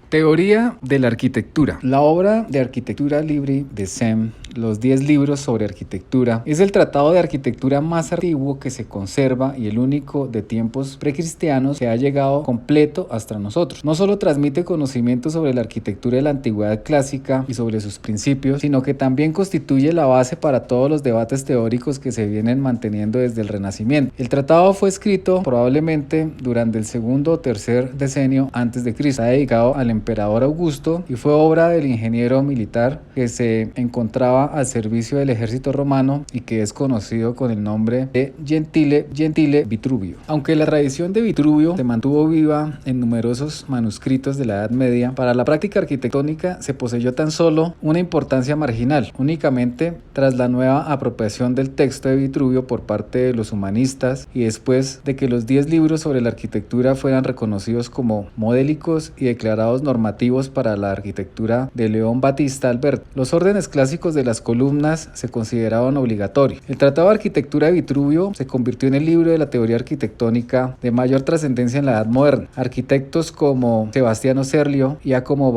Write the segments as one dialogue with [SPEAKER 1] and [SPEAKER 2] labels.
[SPEAKER 1] Teoría de la arquitectura. La obra de arquitectura libre de Sem, los 10 libros sobre arquitectura, es el tratado de arquitectura más antiguo que se conserva y el único de tiempos precristianos que ha llegado completo hasta nosotros. No solo transmite conocimiento sobre la arquitectura de la antigüedad clásica y sobre sus principios, sino que también constituye la base para todos los debates teóricos que se vienen manteniendo desde el Renacimiento. El tratado fue escrito probablemente durante el segundo o tercer decenio antes de Cristo. Está dedicado al emperador Augusto y fue obra del ingeniero militar que se encontraba al servicio del ejército romano y que es conocido con el nombre de Gentile Vitruvio. Aunque la tradición de Vitruvio se mantuvo viva en numerosos manuscritos de la Edad Media, para la práctica arquitectónica se poseyó tan solo una importancia marginal, únicamente tras la nueva apropiación del texto de Vitruvio por parte de los humanistas y después de que los 10 libros sobre la arquitectura fueran reconocidos como modélicos y declarados normativos para la arquitectura de León Battista Alberti. Los órdenes clásicos de las columnas se consideraban obligatorios. El Tratado de Arquitectura de Vitruvio se convirtió en el libro de la teoría arquitectónica de mayor trascendencia en la Edad Moderna. Arquitectos como Sebastiano Serlio, Giacomo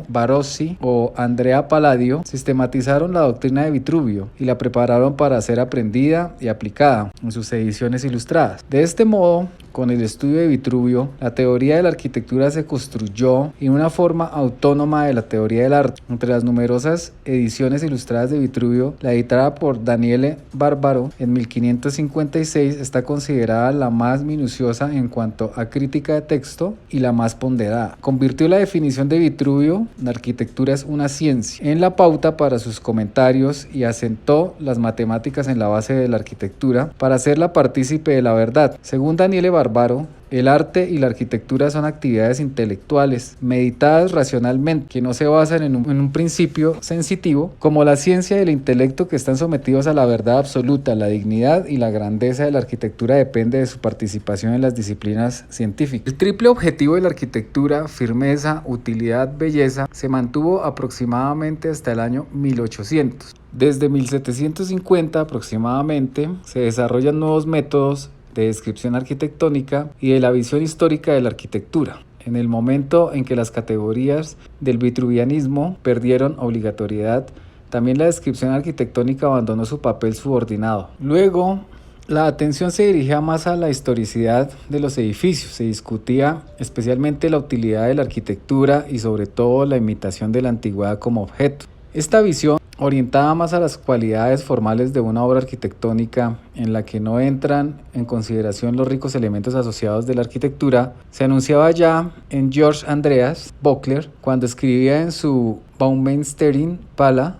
[SPEAKER 1] Barozzi o Andrea Palladio sistematizaron la doctrina de Vitruvio y la prepararon para ser aprendida y aplicada en sus ediciones ilustradas. De este modo, con el estudio de Vitruvio, la teoría de la arquitectura se construyó en una forma autónoma de la teoría del arte. Entre las numerosas ediciones ilustradas de Vitruvio, la editada por Daniele Barbaro en 1556 está considerada la más minuciosa en cuanto a crítica de texto y la más ponderada. Convirtió la definición de Vitruvio, la arquitectura es una ciencia, en la pauta para sus comentarios y asentó las matemáticas en la base de la arquitectura para hacerla partícipe de la verdad. Según Daniele Barbaro, el arte y la arquitectura son actividades intelectuales, meditadas racionalmente, que no se basan en un principio sensitivo, como la ciencia y el intelecto que están sometidos a la verdad absoluta. La dignidad y la grandeza de la arquitectura depende de su participación en las disciplinas científicas. El triple objetivo de la arquitectura, firmeza, utilidad, belleza, se mantuvo aproximadamente hasta el año 1800. Desde 1750 aproximadamente se desarrollan nuevos métodos de descripción arquitectónica y de la visión histórica de la arquitectura. En el momento en que las categorías del vitruvianismo perdieron obligatoriedad, también la descripción arquitectónica abandonó su papel subordinado. Luego, la atención se dirigía más a la historicidad de los edificios. Se discutía especialmente la utilidad de la arquitectura y sobre todo la imitación de la antigüedad como objeto. Esta visión, orientada más a las cualidades formales de una obra arquitectónica en la que no entran en consideración los ricos elementos asociados de la arquitectura, se anunciaba ya en Georg Andreas Böckler cuando escribía en su Baumeisterin Pala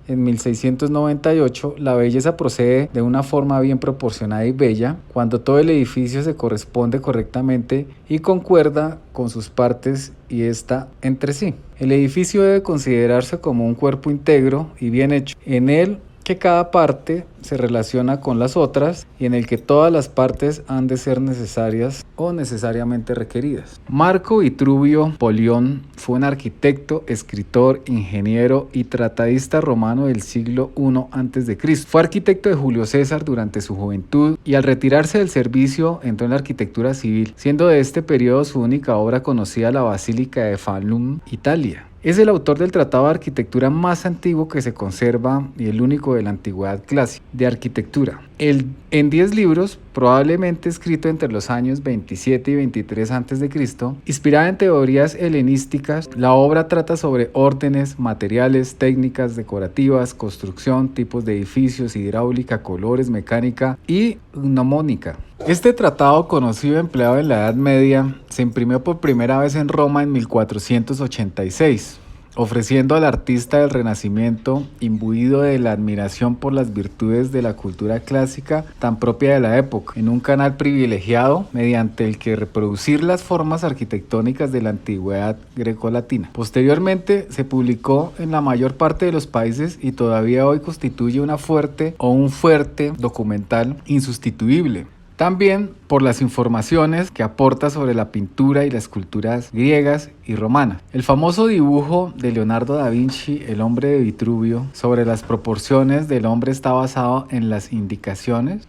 [SPEAKER 1] en 1698, la belleza procede de una forma bien proporcionada y bella cuando todo el edificio se corresponde correctamente y concuerda con sus partes y está entre sí. El edificio debe considerarse como un cuerpo íntegro y bien hecho. En él que cada parte se relaciona con las otras y en el que todas las partes han de ser necesarias o necesariamente requeridas. Marco Vitruvio Polión fue un arquitecto, escritor, ingeniero y tratadista romano del siglo I a.C. Fue arquitecto de Julio César durante su juventud y al retirarse del servicio entró en la arquitectura civil, siendo de este periodo su única obra conocida la Basílica de Falun, Italia. Es el autor del tratado de arquitectura más antiguo que se conserva y el único de la antigüedad clásica de arquitectura. En 10 libros, probablemente escrito entre los años 27 y 23 a.C., inspirada en teorías helenísticas, la obra trata sobre órdenes, materiales, técnicas decorativas, construcción, tipos de edificios, hidráulica, colores, mecánica y gnomónica. Este tratado, conocido y empleado en la Edad Media, se imprimió por primera vez en Roma en 1486, ofreciendo al artista del Renacimiento, imbuido de la admiración por las virtudes de la cultura clásica tan propia de la época, en un canal privilegiado mediante el que reproducir las formas arquitectónicas de la antigüedad grecolatina. Posteriormente se publicó en la mayor parte de los países y todavía hoy constituye un fuerte documental insustituible. También por las informaciones que aporta sobre la pintura y las esculturas griegas y romanas. El famoso dibujo de Leonardo da Vinci, El hombre de Vitruvio, sobre las proporciones del hombre está basado en las indicaciones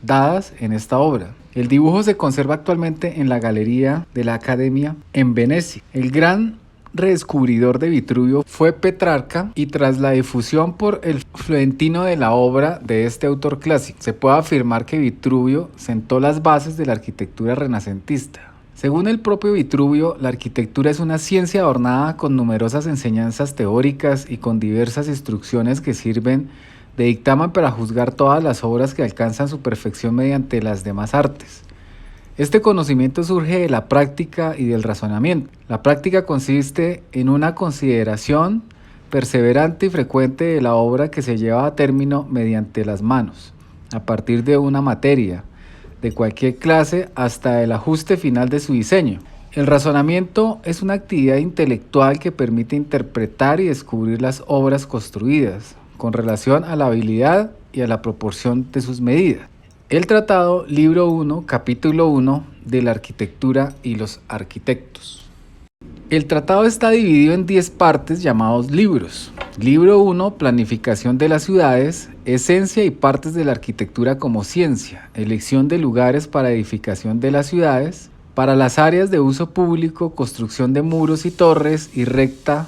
[SPEAKER 1] dadas en esta obra. El dibujo se conserva actualmente en la Galería de la Accademia en Venecia. El gran redescubridor de Vitruvio fue Petrarca, y tras la difusión por el Florentino de la obra de este autor clásico, se puede afirmar que Vitruvio sentó las bases de la arquitectura renacentista. Según el propio Vitruvio, la arquitectura es una ciencia adornada con numerosas enseñanzas teóricas y con diversas instrucciones que sirven de dictamen para juzgar todas las obras que alcanzan su perfección mediante las demás artes. Este conocimiento surge de la práctica y del razonamiento. La práctica consiste en una consideración perseverante y frecuente de la obra que se lleva a término mediante las manos, a partir de una materia, de cualquier clase, hasta el ajuste final de su diseño. El razonamiento es una actividad intelectual que permite interpretar y descubrir las obras construidas, con relación a la habilidad y a la proporción de sus medidas. El tratado, libro 1, capítulo 1, de la arquitectura y los arquitectos. El tratado está dividido en 10 partes llamados libros. Libro 1, planificación de las ciudades, esencia y partes de la arquitectura como ciencia, elección de lugares para edificación de las ciudades, para las áreas de uso público, construcción de muros y torres y recta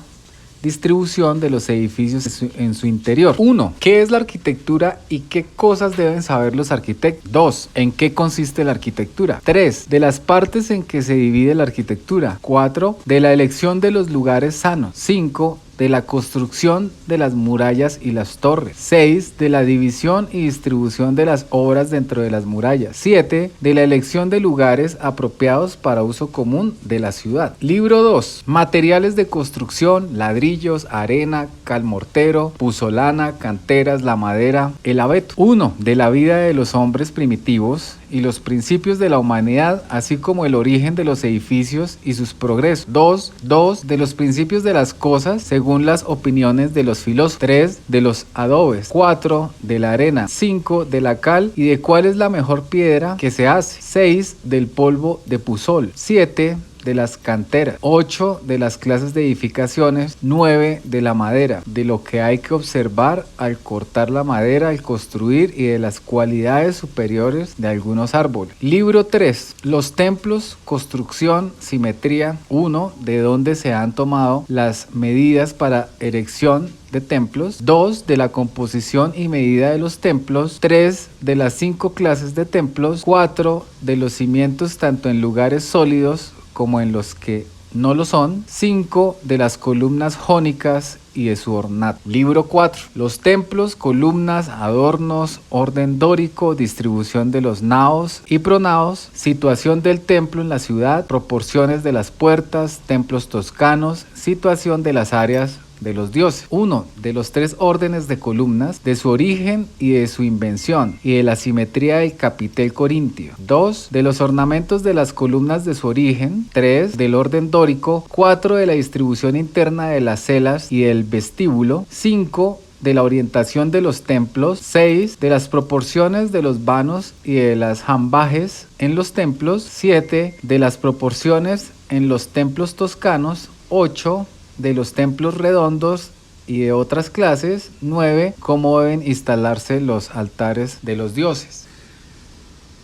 [SPEAKER 1] distribución de los edificios en su interior. 1. ¿Qué es la arquitectura y qué cosas deben saber los arquitectos? 2. ¿En qué consiste la arquitectura? 3. De las partes en que se divide la arquitectura. 4. De la elección de los lugares sanos. 5. De la construcción de las murallas y las torres. 6. De la división y distribución de las obras dentro de las murallas. 7. De la elección de lugares apropiados para uso común de la ciudad. Libro 2. Materiales de construcción, ladrillos, arena, cal mortero, puzolana, canteras, la madera, el abeto. 1. De la vida de los hombres primitivos y los principios de la humanidad, así como el origen de los edificios y sus progresos. 2. De los principios de las cosas, según las opiniones de los filósofos. 3. De los adobes. 4. De la arena. 5. De la cal y de cuál es la mejor piedra que se hace. 6. Del polvo de pusol. 7. De las canteras. 8. De las clases de edificaciones. 9. De la madera, de lo que hay que observar al cortar la madera, al construir, y de las cualidades superiores de algunos árboles. Libro 3. Los templos, construcción, simetría. 1. De dónde se han tomado las medidas para erección de templos. 2. De la composición y medida de los templos. 3. De las 5 clases de templos. 4. De los cimientos tanto en lugares sólidos como en los que no lo son. 5. De las columnas jónicas y de su ornato. Libro 4. Los templos, columnas, adornos, orden dórico, distribución de los naos y pronaos, situación del templo en la ciudad, proporciones de las puertas, templos toscanos, situación de las áreas de los dioses. 1. De los 3 órdenes de columnas, de su origen y de su invención, y de la simetría del capitel corintio. 2. De los ornamentos de las columnas de su origen. 3. Del orden dórico. 4. De la distribución interna de las celas y del vestíbulo. 5. De la orientación de los templos. 6. De las proporciones de los vanos y de las jambajes en los templos. 7. De las proporciones en los templos toscanos. 8. De los templos redondos y de otras clases. 9. Cómo deben instalarse los altares de los dioses.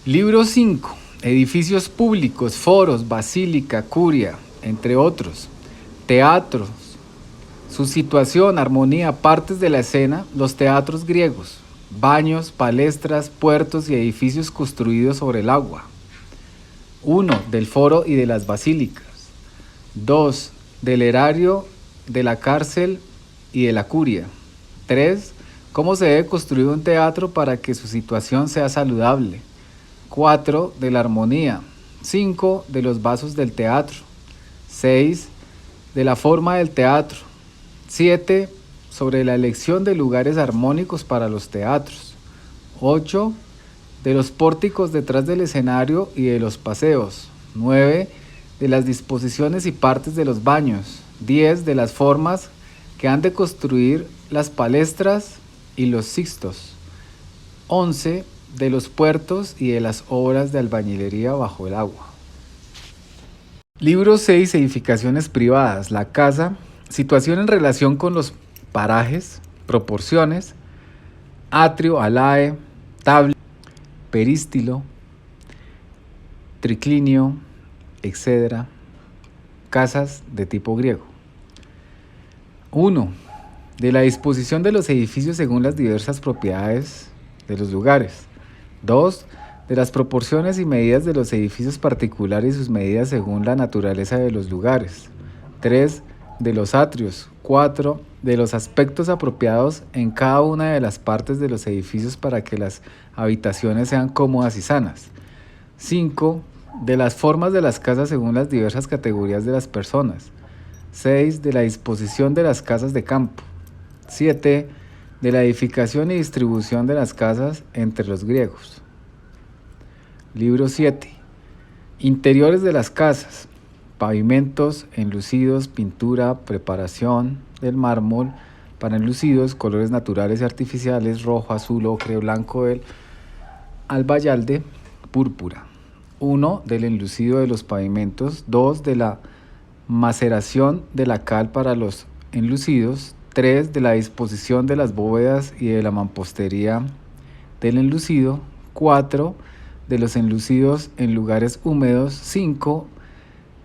[SPEAKER 1] Libro 5. Edificios públicos, foros, basílica, curia, entre otros. Teatros, su situación, armonía, partes de la escena, los teatros griegos. Baños, palestras, puertos y edificios construidos sobre el agua. 1. Del foro y de las basílicas. 2. Del erario, de la cárcel y de la curia. 3. Cómo se debe construir un teatro para que su situación sea saludable. 4. De la armonía. 5. De los vasos del teatro. 6. De la forma del teatro. 7. Sobre la elección de lugares armónicos para los teatros. 8. De los pórticos detrás del escenario y de los paseos. 9. De las disposiciones y partes de los baños. 10. De las formas que han de construir las palestras y los sixtos. 11. de los puertos y de las obras de albañilería bajo el agua. Libro 6. Edificaciones privadas. La casa. Situación en relación con los parajes, proporciones, atrio, alae, tabla, perístilo, triclinio, etc. Casas de tipo griego. 1. De la disposición de los edificios según las diversas propiedades de los lugares. 2. De las proporciones y medidas de los edificios particulares y sus medidas según la naturaleza de los lugares. 3. De los atrios. 4. De los aspectos apropiados en cada una de las partes de los edificios para que las habitaciones sean cómodas y sanas. 5. De las formas de las casas según las diversas categorías de las personas. 6. De la disposición de las casas de campo. 7. De la edificación y distribución de las casas entre los griegos. Libro 7. Interiores de las casas. Pavimentos, enlucidos, pintura, preparación del mármol para enlucidos, colores naturales y artificiales, rojo, azul, ocre, blanco del albayalde, púrpura. 1. Del enlucido de los pavimentos. 2. De la maceración de la cal para los enlucidos. 3. De la disposición de las bóvedas y de la mampostería del enlucido. 4. De los enlucidos en lugares húmedos. 5.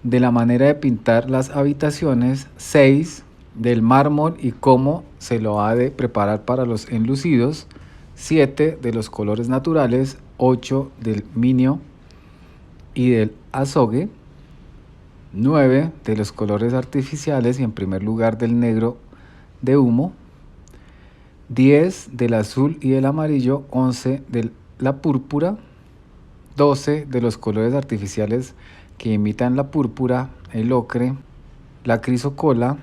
[SPEAKER 1] De la manera de pintar las habitaciones. 6. Del mármol y cómo se lo ha de preparar para los enlucidos. 7. De los colores naturales. 8. Del minio y del azogue. 9. De los colores artificiales y en primer lugar del negro de humo. 10. Del azul y del amarillo. 11. De la púrpura. 12. De los colores artificiales que imitan la púrpura, el ocre, la crisocola.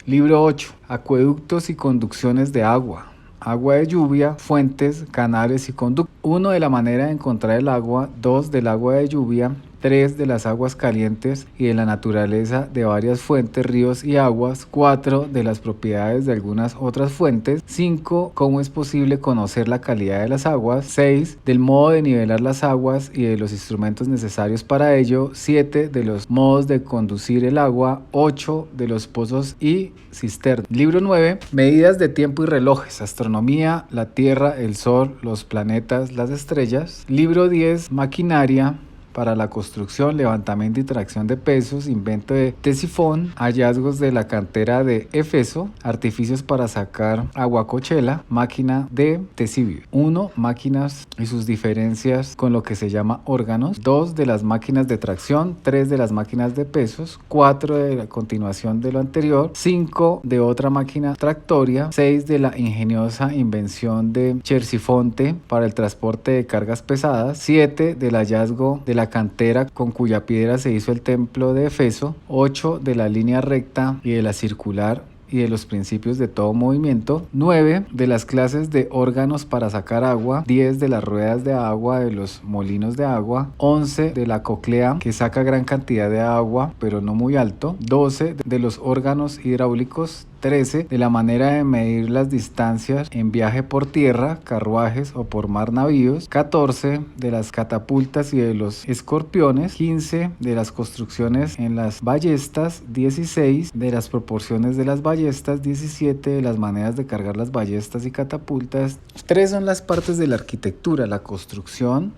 [SPEAKER 1] Libro 8. Acueductos y conducciones de agua. Agua de lluvia, fuentes, canales y conductos. 1. De la manera de encontrar el agua. 2. Del agua de lluvia. 3. De las aguas calientes y de la naturaleza de varias fuentes, ríos y aguas. 4. De las propiedades de algunas otras fuentes. 5. Cómo es posible conocer la calidad de las aguas. 6. Del modo de nivelar las aguas y de los instrumentos necesarios para ello. 7. De los modos de conducir el agua. 8. De los pozos y cisternas. Libro 9. Medidas de tiempo y relojes. Astronomía, la Tierra, el Sol, los planetas, las estrellas. Libro 10. Maquinaria para la construcción, levantamiento y tracción de pesos, invento de Tesifón, hallazgos de la cantera de Éfeso, artificios para sacar aguacochela, máquina de Tesibio. 1. Máquinas y sus diferencias con lo que se llama órganos. 2. De las máquinas de tracción. 3. De las máquinas de pesos. 4. De la continuación de lo anterior. 5. De otra máquina tractoria. 6. De la ingeniosa invención de Chersifonte para el transporte de cargas pesadas. 7. Del hallazgo de la cantera con cuya piedra se hizo el templo de Éfeso. 8. De la línea recta y de la circular y de los principios de todo movimiento. 9. De las clases de órganos para sacar agua. 10. De las ruedas de agua de los molinos de agua. 11. De la cóclea que saca gran cantidad de agua pero no muy alto. 12. De los órganos hidráulicos. 13. De la manera de medir las distancias en viaje por tierra, carruajes o por mar navíos. 14. De las catapultas y de los escorpiones. 15. De las construcciones en las ballestas. 16. De las proporciones de las ballestas. 17. De las maneras de cargar las ballestas y catapultas. 3 son las partes de la arquitectura: la construcción,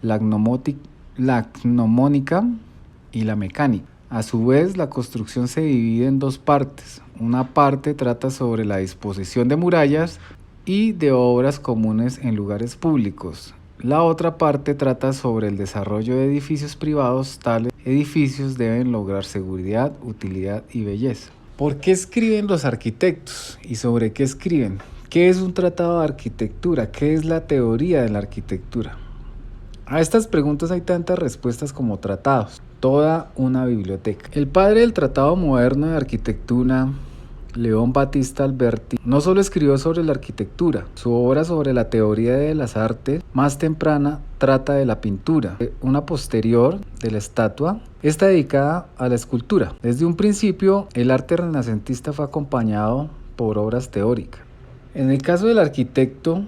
[SPEAKER 1] la gnomónica y la mecánica. A su vez, la construcción se divide en dos partes. Una parte trata sobre la disposición de murallas y de obras comunes en lugares públicos. La otra parte trata sobre el desarrollo de edificios privados. Tales edificios deben lograr seguridad, utilidad y belleza. ¿Por qué escriben los arquitectos? ¿Y sobre qué escriben? ¿Qué es un tratado de arquitectura? ¿Qué es la teoría de la arquitectura? A estas preguntas hay tantas respuestas como tratados. Toda una biblioteca. El padre del Tratado Moderno de Arquitectura, León Battista Alberti, no solo escribió sobre la arquitectura. Su obra sobre la teoría de las artes más temprana trata de la pintura. Una posterior, de la estatua, está dedicada a la escultura. Desde un principio, el arte renacentista fue acompañado por obras teóricas. En el caso del arquitecto,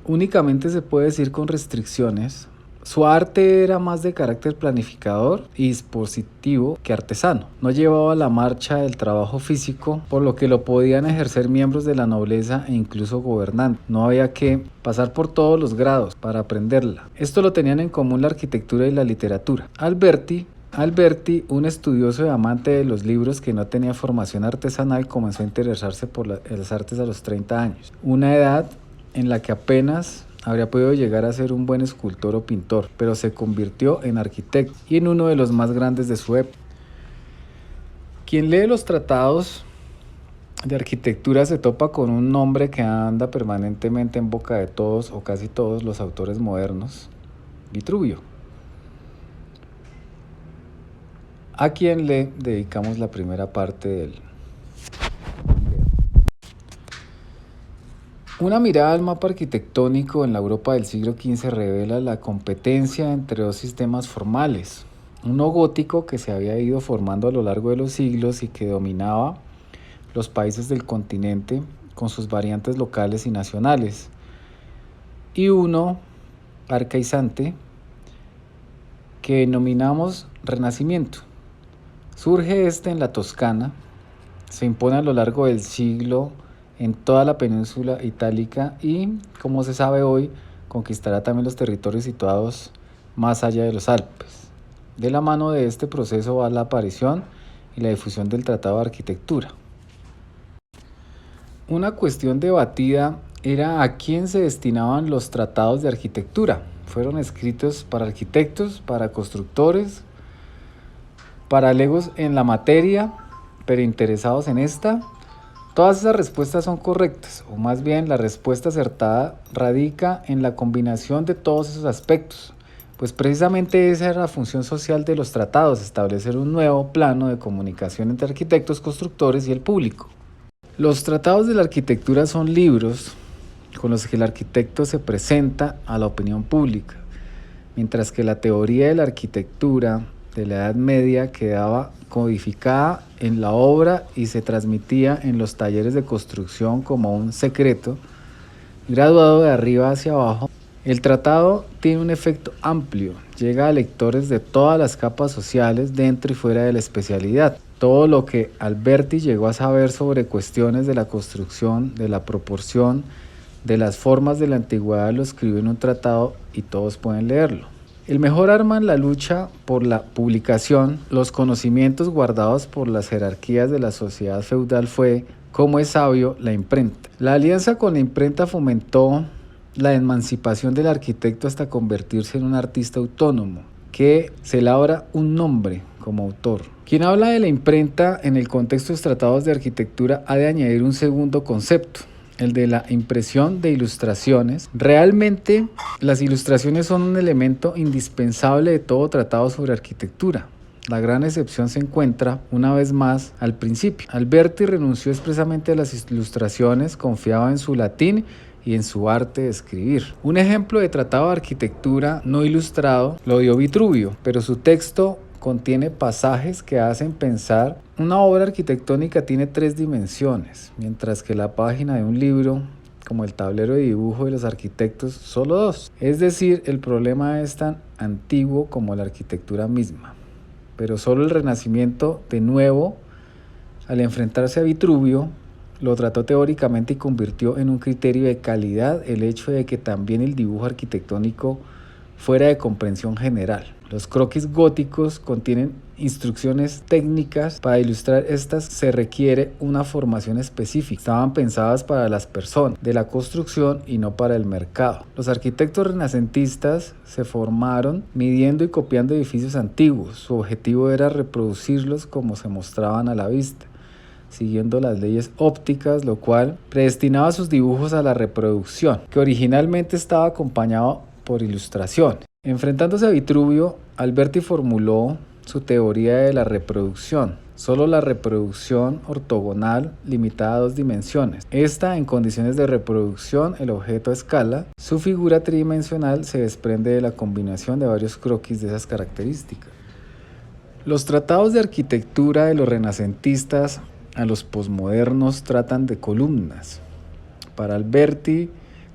[SPEAKER 1] únicamente se puede decir con restricciones. Su arte era más de carácter planificador y dispositivo que artesano. No llevaba la marcha del trabajo físico, por lo que lo podían ejercer miembros de la nobleza e incluso gobernantes. No había que pasar por todos los grados para aprenderla. Esto lo tenían en común la arquitectura y la literatura. Alberti, un estudioso y amante de los libros que no tenía formación artesanal, comenzó a interesarse por las artes a los 30 años, una edad en la que apenas habría podido llegar a ser un buen escultor o pintor, pero se convirtió en arquitecto y en uno de los más grandes de su época. Quien lee los tratados de arquitectura se topa con un nombre que anda permanentemente en boca de todos o casi todos los autores modernos: Vitruvio, a quien le dedicamos la primera parte del video. Una mirada al mapa arquitectónico en la Europa del siglo XV revela la competencia entre dos sistemas formales: uno gótico, que se había ido formando a lo largo de los siglos y que dominaba los países del continente con sus variantes locales y nacionales, y uno arcaizante, que denominamos Renacimiento. Surge este en la Toscana, se impone a lo largo del siglo en toda la península itálica y, como se sabe hoy, conquistará también los territorios situados más allá de los Alpes. De la mano de este proceso va la aparición y la difusión del Tratado de Arquitectura. Una cuestión debatida era a quién se destinaban los tratados de arquitectura. Fueron escritos para arquitectos, para constructores, para legos en la materia, pero interesados en esta. Todas esas respuestas son correctas, o más bien la respuesta acertada radica en la combinación de todos esos aspectos, pues precisamente esa era la función social de los tratados: establecer un nuevo plano de comunicación entre arquitectos, constructores y el público. Los tratados de la arquitectura son libros con los que el arquitecto se presenta a la opinión pública, mientras que la teoría de la arquitectura de la Edad Media quedaba codificada en la obra y se transmitía en los talleres de construcción como un secreto, graduado de arriba hacia abajo. El tratado tiene un efecto amplio, llega a lectores de todas las capas sociales dentro y fuera de la especialidad. Todo lo que Alberti llegó a saber sobre cuestiones de la construcción, de la proporción, de las formas de la antigüedad lo escribió en un tratado y todos pueden leerlo. El mejor arma en la lucha por la publicación, los conocimientos guardados por las jerarquías de la sociedad feudal fue, como es sabio, la imprenta. La alianza con la imprenta fomentó la emancipación del arquitecto hasta convertirse en un artista autónomo, que se labra un nombre como autor. Quien habla de la imprenta en el contexto de los tratados de arquitectura ha de añadir un segundo concepto: el de la impresión de ilustraciones. Realmente, las ilustraciones son un elemento indispensable de todo tratado sobre arquitectura. La gran excepción se encuentra, una vez más, al principio. Alberti renunció expresamente a las ilustraciones, confiaba en su latín y en su arte de escribir. Un ejemplo de tratado de arquitectura no ilustrado lo dio Vitruvio, pero su texto contiene pasajes que hacen pensar. Una obra arquitectónica tiene 3 dimensiones, mientras que la página de un libro, como el tablero de dibujo de los arquitectos, solo 2. Es decir, el problema es tan antiguo como la arquitectura misma. Pero solo el Renacimiento, de nuevo, al enfrentarse a Vitruvio, lo trató teóricamente y convirtió en un criterio de calidad el hecho de que también el dibujo arquitectónico fuera de comprensión general. Los croquis góticos contienen instrucciones técnicas. Para ilustrar estas se requiere una formación específica. Estaban pensadas para las personas de la construcción y no para el mercado. Los arquitectos renacentistas se formaron midiendo y copiando edificios antiguos. Su objetivo era reproducirlos como se mostraban a la vista, siguiendo las leyes ópticas, lo cual predestinaba sus dibujos a la reproducción, que originalmente estaba acompañado por ilustraciones. Enfrentándose a Vitruvio, Alberti formuló su teoría de la reproducción. Solo la reproducción ortogonal, limitada a 2 dimensiones. Esta, en condiciones de reproducción, el objeto a escala, su figura tridimensional se desprende de la combinación de varios croquis de esas características. Los tratados de arquitectura de los renacentistas a los posmodernos tratan de columnas. Para Alberti,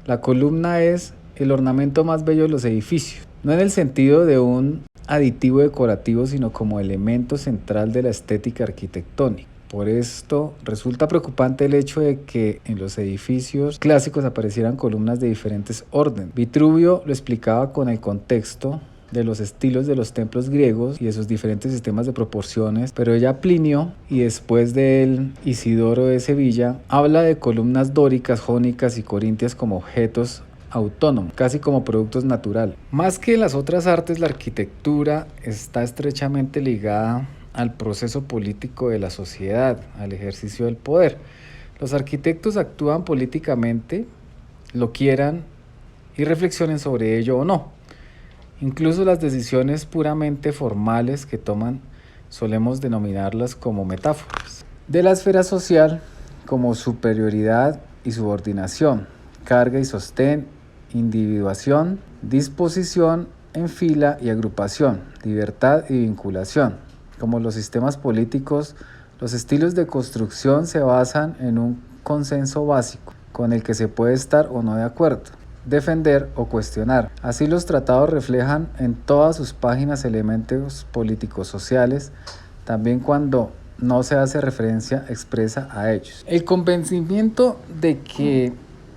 [SPEAKER 1] La columna es el ornamento más bello de los edificios, no en el sentido de un aditivo decorativo, sino como elemento central de la estética arquitectónica. Por esto resulta preocupante el hecho de que en los edificios clásicos aparecieran columnas de diferentes órdenes. Vitruvio lo explicaba con el contexto de los estilos de los templos griegos y de sus diferentes sistemas de proporciones, pero ya Plinio y después de él Isidoro de Sevilla habla de columnas dóricas, jónicas y corintias como objetos autónomos, casi como productos naturales. Más que en las otras artes, la arquitectura está estrechamente ligada al proceso político de la sociedad, al ejercicio del poder. Los arquitectos actúan políticamente, lo quieran y reflexionen sobre ello o no. Incluso las decisiones puramente formales que toman solemos denominarlas como metáforas. De la esfera social como superioridad y subordinación, carga y sostén, individuación, disposición en fila y agrupación, libertad y vinculación. Como los sistemas políticos, los estilos de construcción se basan en un consenso básico con el que se puede estar o no de acuerdo, defender o cuestionar. Así los tratados reflejan en todas sus páginas elementos políticos sociales, también cuando no se hace referencia expresa a ellos. El convencimiento de que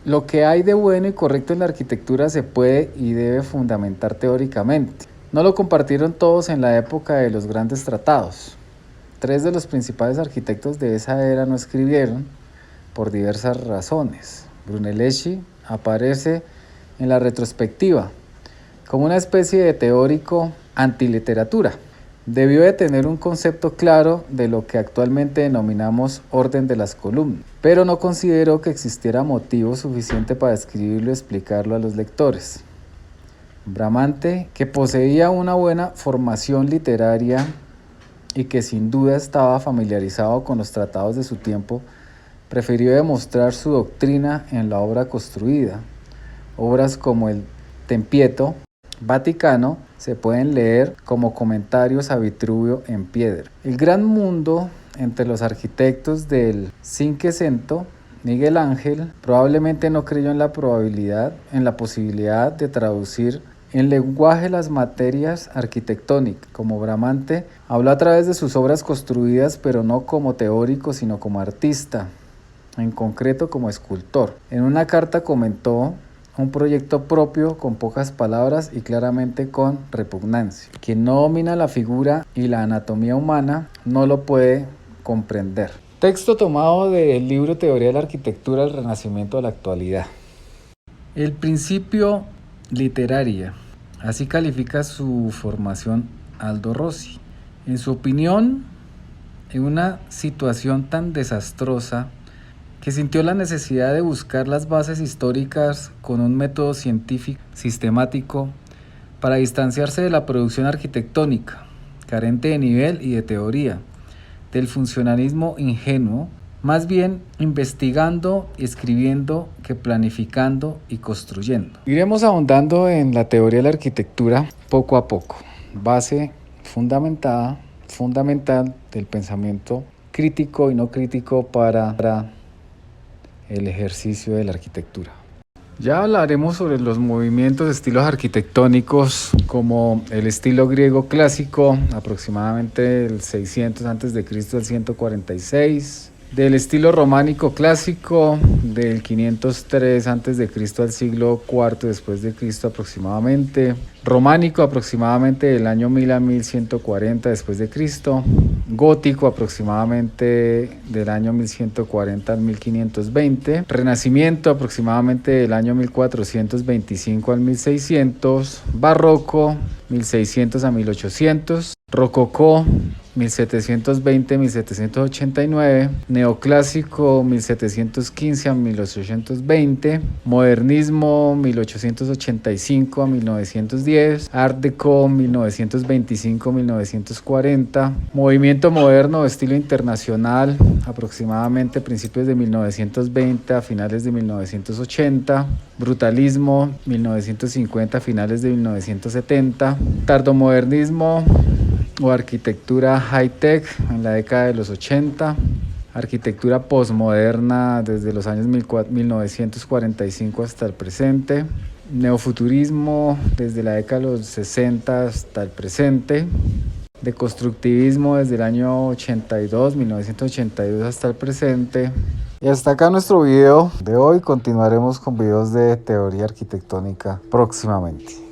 [SPEAKER 1] lo que hay de bueno y correcto en la arquitectura se puede y debe fundamentar teóricamente. No lo compartieron todos en la época de los grandes tratados. 3 de los principales arquitectos de esa era no escribieron por diversas razones. Brunelleschi aparece en la retrospectiva como una especie de teórico antiliteratura. Debió de tener un concepto claro de lo que actualmente denominamos orden de las columnas, pero no consideró que existiera motivo suficiente para escribirlo y explicarlo a los lectores. Bramante, que poseía una buena formación literaria y que sin duda estaba familiarizado con los tratados de su tiempo, prefirió demostrar su doctrina en la obra construida. Obras como el Tempietto Vaticano se pueden leer como comentarios a Vitruvio en piedra. El gran mundo entre los arquitectos del Cinquecento, Miguel Ángel, probablemente no creyó en la posibilidad de traducir en lenguaje las materias arquitectónicas. Como Bramante, habló a través de sus obras construidas, pero no como teórico, sino como artista, en concreto como escultor. En una carta comentó un proyecto propio con pocas palabras y claramente con repugnancia. Quien no domina la figura y la anatomía humana no lo puede comprender. Texto tomado del libro Teoría de la Arquitectura del Renacimiento a la Actualidad. El principio literaria. Así califica su formación Aldo Rossi. En su opinión, en una situación tan desastrosa que sintió la necesidad de buscar las bases históricas con un método científico sistemático para distanciarse de la producción arquitectónica, carente de nivel y de teoría, del funcionalismo ingenuo, más bien investigando, escribiendo que planificando y construyendo. Iremos ahondando en la teoría de la arquitectura poco a poco, base fundamental del pensamiento crítico y no crítico para el ejercicio de la arquitectura. Ya hablaremos sobre los movimientos de estilos arquitectónicos como el estilo griego clásico, aproximadamente del 600 a.C. al 146, del estilo románico clásico del 503 a.C. al siglo IV después de Cristo aproximadamente, románico aproximadamente del año 1000 a 1140 después de Cristo, gótico aproximadamente del año 1140 al 1520, renacimiento aproximadamente del año 1425 al 1600, barroco 1600 a 1800, rococó 1720-1789, neoclásico 1715 a 1820, modernismo 1885 a 1910, art deco 1925-1940, movimiento moderno de estilo internacional aproximadamente principios de 1920 a finales de 1980, brutalismo 1950 a finales de 1970, tardomodernismo o arquitectura high-tech en la década de los 80, arquitectura posmoderna desde los años 1945 hasta el presente, neofuturismo desde la década de los 60 hasta el presente, de constructivismo desde el año 1982 hasta el presente. Y hasta acá nuestro video de hoy. Continuaremos con videos de teoría arquitectónica próximamente.